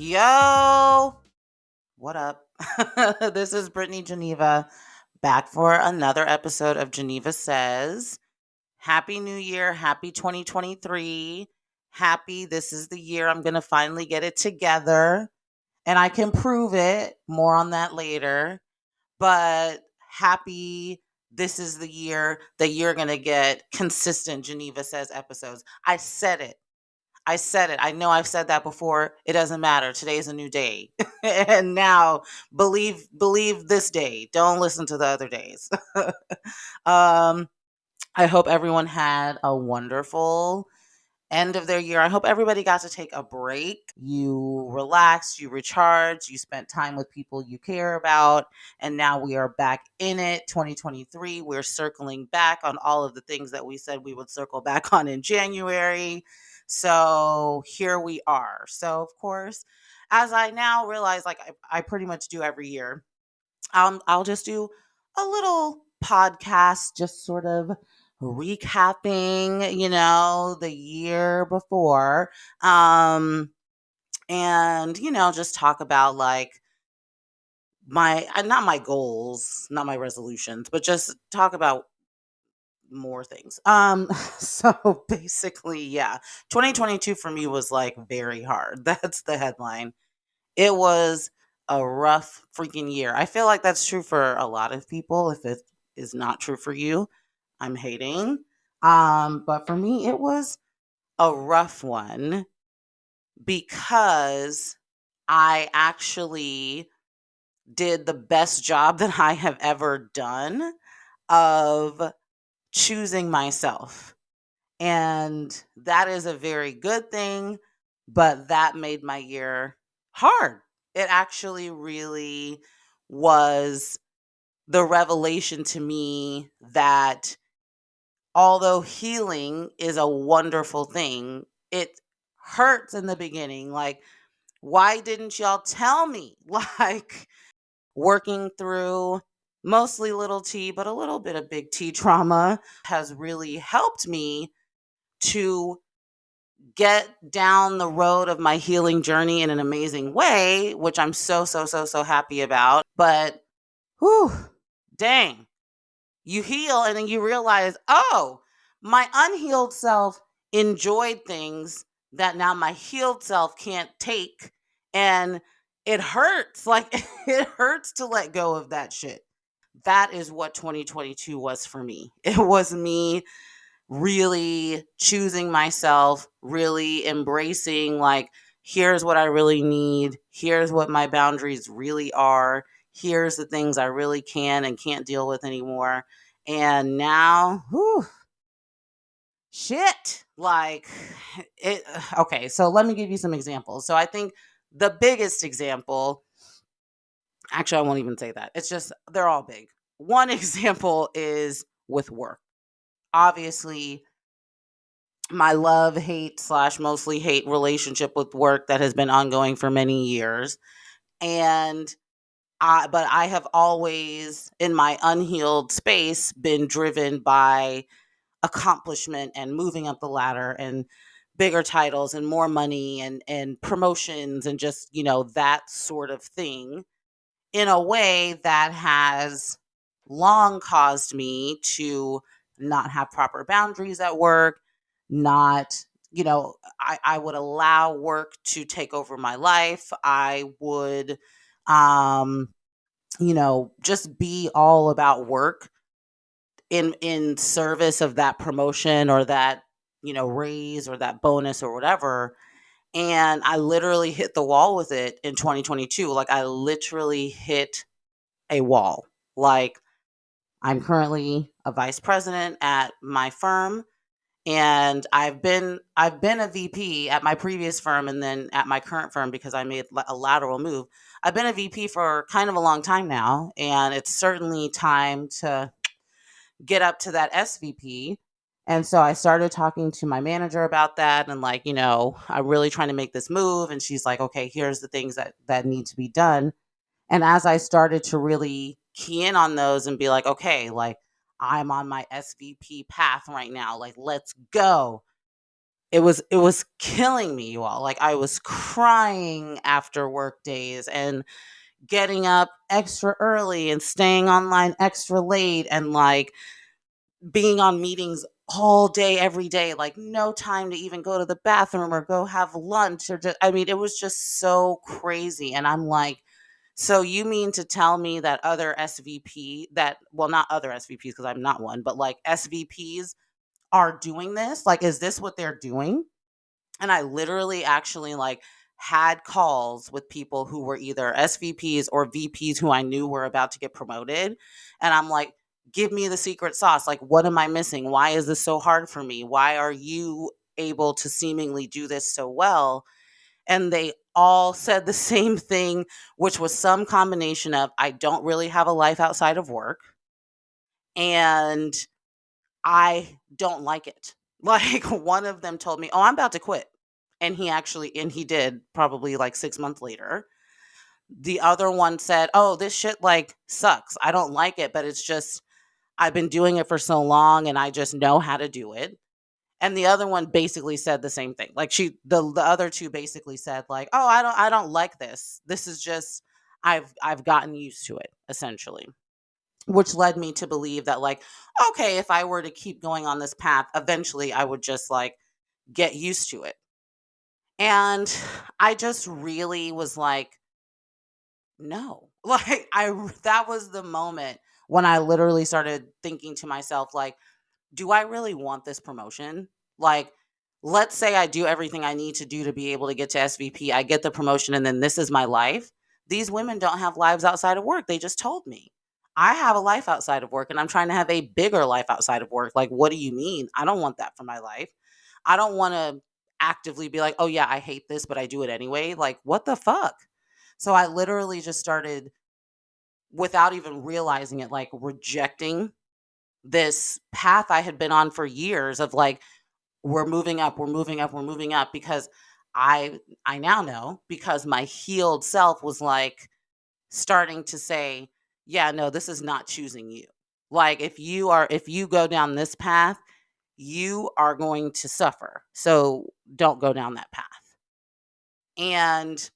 Yo, what up? This is Brittany Geneva back for another episode of Geneva Says. Happy New Year. Happy 2023. Happy this is the year I'm going to finally get it together and I can prove it. More on that later. But happy this is the year that you're going to get consistent Geneva Says episodes. I said it. I said it. I know I've said that before. It doesn't matter. Today's a new day. And now believe this day. Don't listen to the other days. um I hope everyone had a wonderful end of their year. I hope everybody got to take a break. You relaxed, you recharged, you spent time with people you care about, and now we are back in it. 2023, we're circling back on all of the things that we said we would circle back on in January. So here we are. So, of course, as I now realize, like I pretty much do every year, I'll just do a little podcast, just sort of recapping, the year before. And, just talk about like not my goals, not my resolutions, but just talk about more things. So basically, yeah, 2022 for me was like very hard. That's the headline. It was a rough freaking year. I feel like that's true for a lot of people. If it is not true for you, I'm hating. But for me, it was a rough one because I actually did the best job that I have ever done of choosing myself. And that is a very good thing, but that made my year hard. It actually really was the revelation to me that although healing is a wonderful thing, it hurts in the beginning. Like, why didn't y'all tell me? Like, working through mostly little t, but a little bit of big T trauma has really helped me to get down the road of my healing journey in an amazing way, which I'm so happy about. But whew, dang, you heal and then you realize, oh, my unhealed self enjoyed things that now my healed self can't take. And it hurts. Like, it hurts to let go of that shit. That is what 2022 was for me. It was me really choosing myself, really embracing, like, here's what I really need. Here's what my boundaries really are. Here's the things I really can and can't deal with anymore. And now, whew, shit. Like, it, okay, so let me give you some examples. So I think the biggest example, actually, I won't even say that. It's just, they're all big. One example is with work. Obviously, my love hate slash mostly hate relationship with work that has been ongoing for many years. And but I have always in my unhealed space been driven by accomplishment and moving up the ladder and bigger titles and more money and promotions and just, that sort of thing, in a way that has long caused me to not have proper boundaries at work, not, I would allow work to take over my life. I would, um, just be all about work in service of that promotion or that, raise or that bonus or whatever. And I literally hit the wall with it in 2022. Like, I literally hit a wall. Like, I'm currently a vice president at my firm, and I've been a VP at my previous firm and then at my current firm because I made a lateral move. I've been a VP for kind of a long time now, and it's certainly time to get up to that SVP. And so I started talking to my manager about that and, like, I'm really trying to make this move, and she's like, "Okay, here's the things that need to be done." And as I started to really key in on those and be like, okay, like, I'm on my SVP path right now, like, let's go. it was killing me, you all. Like, I was crying after work days and getting up extra early and staying online extra late and like being on meetings all day every day, like no time to even go to the bathroom or go have lunch or just, I mean, it was just so crazy. And I'm like, so you mean to tell me that other SVP that, well, not other SVPs because I'm not one, but like SVPs are doing this? Like, is this what they're doing? And I literally actually like had calls with people who were either SVPs or VPs who I knew were about to get promoted. And I'm like, give me the secret sauce. Like, what am I missing? Why is this so hard for me? Why are you able to seemingly do this so well? And they all said the same thing, which was some combination of, I don't really have a life outside of work and I don't like it. Like, one of them told me, "Oh, I'm about to quit." And he did probably like 6 months later. The other one said, "Oh, this shit like sucks. I don't like it, but it's just I've been doing it for so long and I just know how to do it." And the other one basically said the same thing. Like, the other two basically said like, "Oh, I don't like this. This is just I've gotten used to it," essentially. Which led me to believe that like, okay, if I were to keep going on this path, eventually I would just like get used to it. And I just really was like, no. Like, that was the moment when I literally started thinking to myself like, do I really want this promotion? Like, let's say I do everything I need to do to be able to get to SVP, I get the promotion, and then this is my life. These women don't have lives outside of work. They just told me. I have a life outside of work and I'm trying to have a bigger life outside of work. Like, what do you mean? I don't want that for my life. I don't want to actively be like, oh, yeah, I hate this, but I do it anyway. Like, what the fuck? So I literally just started, without even realizing it, like rejecting this path I had been on for years of like, we're moving up, we're moving up, we're moving up, because I now know, because my healed self was like starting to say, yeah, no, this is not choosing you. Like, if you go down this path, you are going to suffer. So don't go down that path. And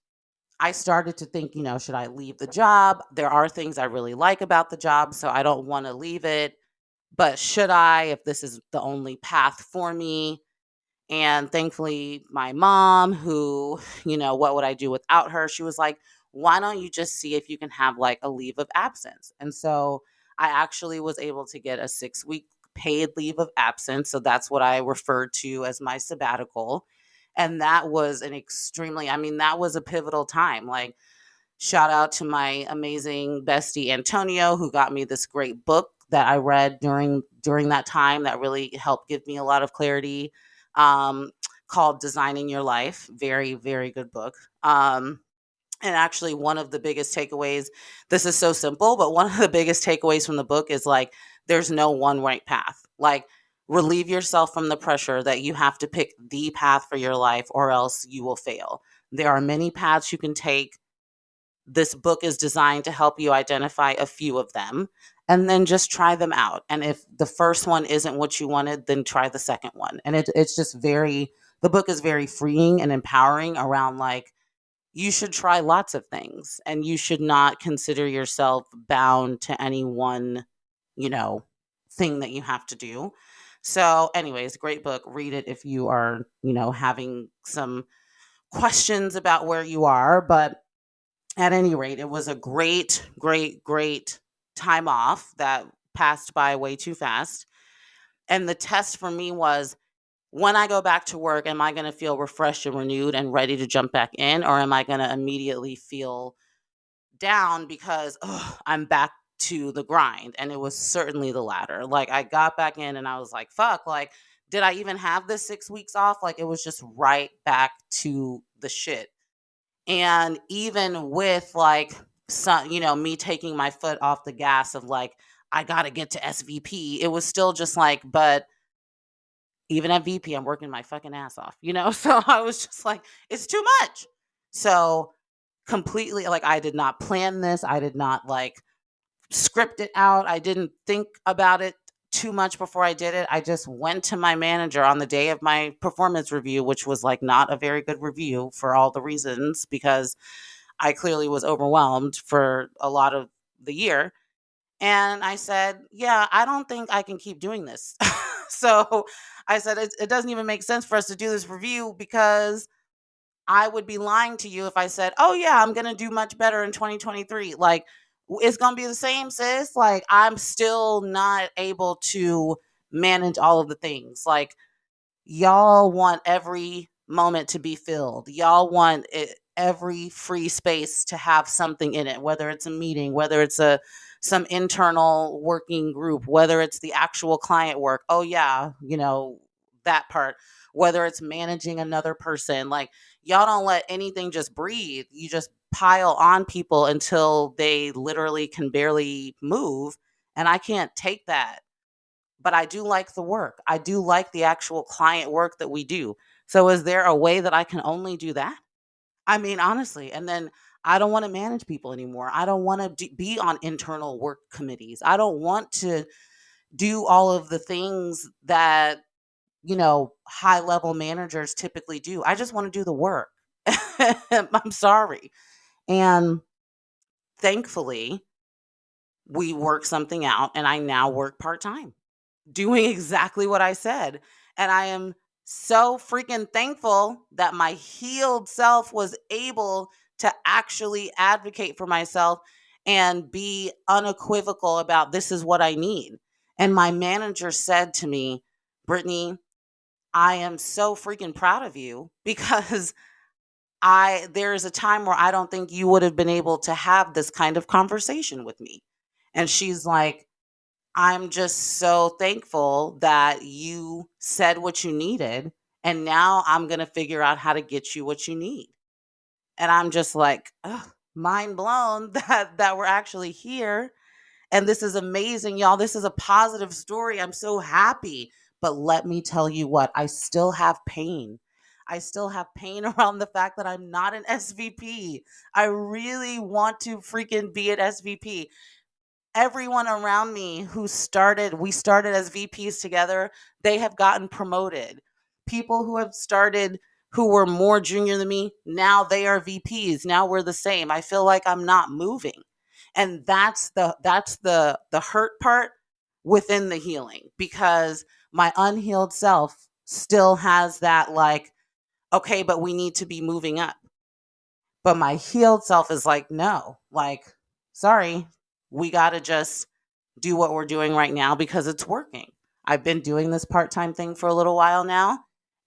I started to think, should I leave the job? There are things I really like about the job, so I don't want to leave it. But should I, if this is the only path for me? And thankfully, my mom, who, what would I do without her? She was like, why don't you just see if you can have like a leave of absence? And so I actually was able to get a 6-week paid leave of absence. So that's what I referred to as my sabbatical. And that was I mean, that was a pivotal time. Like, shout out to my amazing bestie Antonio, who got me this great book that I read during that time that really helped give me a lot of clarity, um, called Designing Your Life. Very, very good book. And actually, one of the biggest takeaways, this is so simple, but one of the biggest takeaways from the book is like, there's no one right path. Like, relieve yourself from the pressure that you have to pick the path for your life or else you will fail. There are many paths you can take. This book is designed to help you identify a few of them and then just try them out. And if the first one isn't what you wanted, then try the second one. And it's just the book is very freeing and empowering around like, you should try lots of things and you should not consider yourself bound to any one, you know, thing that you have to do. So, anyways, great book. Read it if you are, having some questions about where you are. But at any rate, it was a great, great, great time off that passed by way too fast. And the test for me was, when I go back to work, am I going to feel refreshed and renewed and ready to jump back in? Or am I going to immediately feel down because I'm back to the grind? And it was certainly the latter. Like, I got back in and I was like, fuck, like, did I even have this 6 weeks off? Like, it was just right back to the shit. And even with like some, me taking my foot off the gas of like, I got to get to SVP, it was still just like, but even at VP, I'm working my fucking ass off. So I was just like, it's too much. So completely, like, I did not plan this. I did not like script it out. I didn't think about it too much before I did it. I just went to my manager on the day of my performance review, which was like not a very good review for all the reasons, because I clearly was overwhelmed for a lot of the year. And I said, yeah, I don't think I can keep doing this. So I said, it doesn't even make sense for us to do this review, because I would be lying to you if I said, oh, yeah, I'm going to do much better in 2023. Like, it's going to be the same, sis. Like, I'm still not able to manage all of the things. Like, y'all want every moment to be filled. Y'all want every free space to have something in it, whether it's a meeting, whether it's some internal working group, whether it's the actual client work. Oh yeah, that part. Whether it's managing another person, like, y'all don't let anything just breathe. You just pile on people until they literally can barely move, and I can't take that. But I do like the work. I do like the actual client work that we do. So is there a way that I can only do that? I mean, honestly, and then I don't want to manage people anymore. I don't want to be on internal work committees. I don't want to do all of the things that, high level managers typically do. I just want to do the work. I'm sorry. And thankfully, we work something out, and I now work part time, doing exactly what I said. And I am so freaking thankful that my healed self was able to actually advocate for myself and be unequivocal about this is what I need. And my manager said to me, Brittany, I am so freaking proud of you, because there is a time where I don't think you would have been able to have this kind of conversation with me. And she's like, I'm just so thankful that you said what you needed. And now I'm going to figure out how to get you what you need. And I'm just like, ugh, mind blown that we're actually here. And this is amazing, y'all. This is a positive story. I'm so happy. But let me tell you what, I still have pain. I still have pain around the fact that I'm not an SVP. I really want to freaking be an SVP. Everyone around me we started as VPs together, they have gotten promoted. People who have started who were more junior than me, now they are VPs. Now we're the same. I feel like I'm not moving. And that's the hurt part within the healing, because my unhealed self still has that, like, okay, but we need to be moving up. But my healed self is like, no, like, sorry, we got to just do what we're doing right now because it's working. I've been doing this part time thing for a little while now,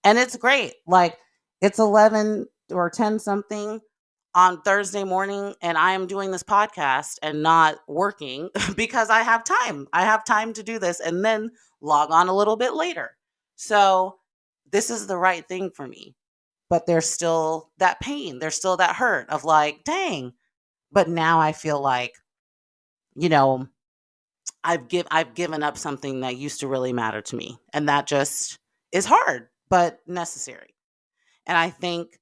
and it's great. Like, it's 11 or 10 something on Thursday morning, and I am doing this podcast and not working because I have time. I have time to do this and then log on a little bit later. So, this is the right thing for me. But there's still that pain. There's still that hurt of like, dang. But now I feel like, you know, I've given up something that used to really matter to me. And that just is hard, but necessary. And I think,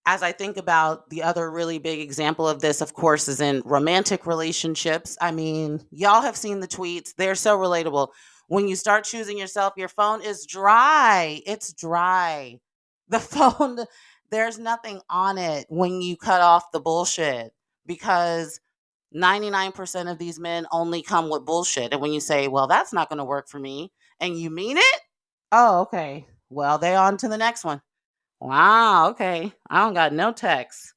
as I think about the other really big example of this, of course, is in romantic relationships. I mean, y'all have seen the tweets. They're so relatable. When you start choosing yourself, your phone is dry. It's dry. The phone, there's nothing on it when you cut off the bullshit, because 99% of these men only come with bullshit. And when you say, well, that's not going to work for me, and you mean it, oh, okay. Well, they on to the next one. Wow, okay. I don't got no texts.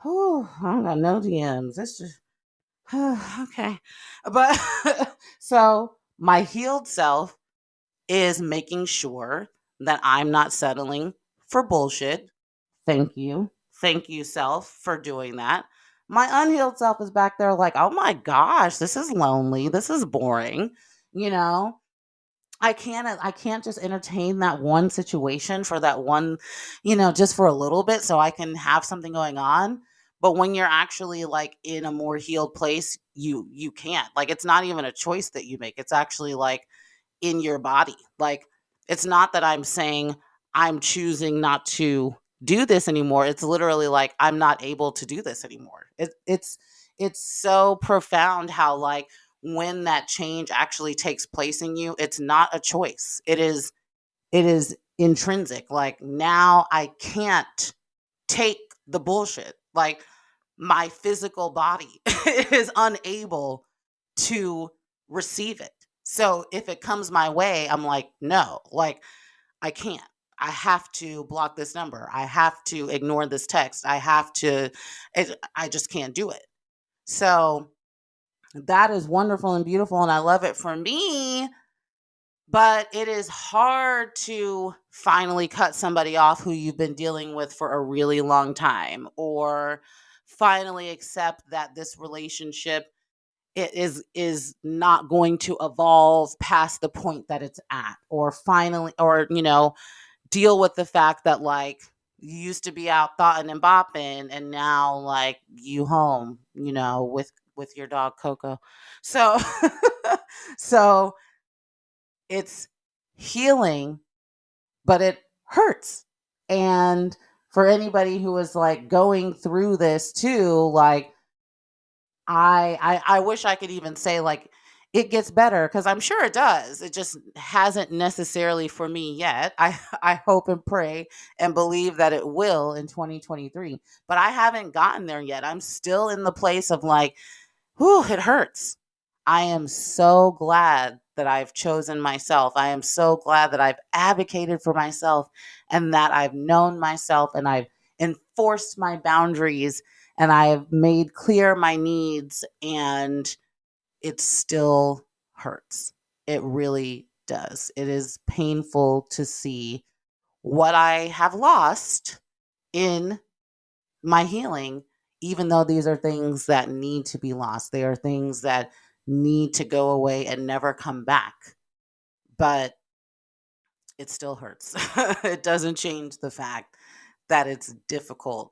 Whew, I don't got no DMs. It's just okay. But so my healed self is making sure that I'm not settling for bullshit. Thank you. Thank you, self, for doing that. My unhealed self is back there like, oh my gosh, this is lonely. This is boring. You know, I can't just entertain that one situation for that one, just for a little bit so I can have something going on. But when you're actually like in a more healed place, you can't. Like, it's not even a choice that you make. It's actually like in your body. Like, it's not that I'm saying I'm choosing not to do this anymore. It's literally like I'm not able to do this anymore. It's so profound how, like, when that change actually takes place in you, it's not a choice. It is intrinsic. Like, now I can't take the bullshit. Like, my physical body is unable to receive it. So if it comes my way, I'm like, no, like, I can't. I have to block this number. I have to ignore this text. I just can't do it. So that is wonderful and beautiful. And I love it for me. But it is hard to finally cut somebody off who you've been dealing with for a really long time, or finally accept that this relationship is not going to evolve past the point that it's at, or finally, or deal with the fact that, like, you used to be out thoughting and bopping, and now, like, you home, with your dog Coco. So so it's healing, but it hurts. And for anybody who is, like, going through this too, like, I wish I could even say, like, it gets better, because I'm sure it does. It just hasn't necessarily for me yet. I hope and pray and believe that it will in 2023. But I haven't gotten there yet. I'm still in the place of, like, whew, it hurts. I am so glad that I've chosen myself. I am so glad that I've advocated for myself, and that I've known myself, and I've enforced my boundaries, and I've made clear my needs, and it still hurts. It really does. It is painful to see what I have lost in my healing, even though these are things that need to be lost. They are things that need to go away and never come back. But it still hurts. It doesn't change the fact that it's difficult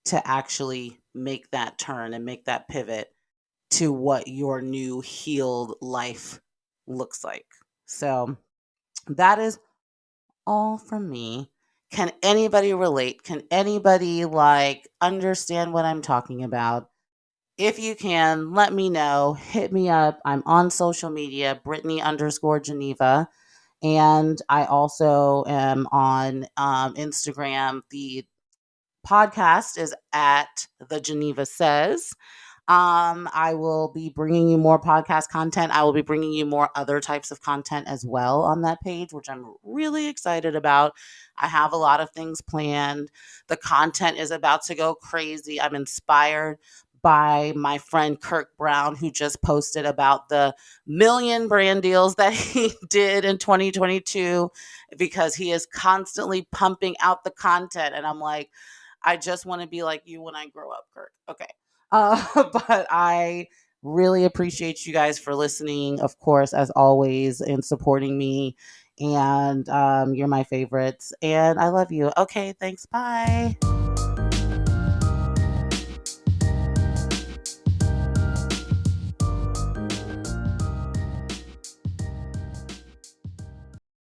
to actually make that turn and make that pivot to what your new healed life looks like. So that is all from me. Can anybody relate? Can anybody, like, understand what I'm talking about? If you can, let me know. Hit me up. I'm on social media, Brittany_Geneva. And I also am on Instagram. The podcast is at the Geneva Says. I will be bringing you more podcast content. I will be bringing you more other types of content as well on that page, which I'm really excited about. I have a lot of things planned. The content is about to go crazy. I'm inspired by my friend Kirk Brown, who just posted about the million brand deals that he did in 2022, because he is constantly pumping out the content. And I'm like, I just want to be like you when I grow up, Kirk. Okay. But I really appreciate you guys for listening, of course, as always, and supporting me. And you're my favorites. And I love you. Okay, thanks. Bye.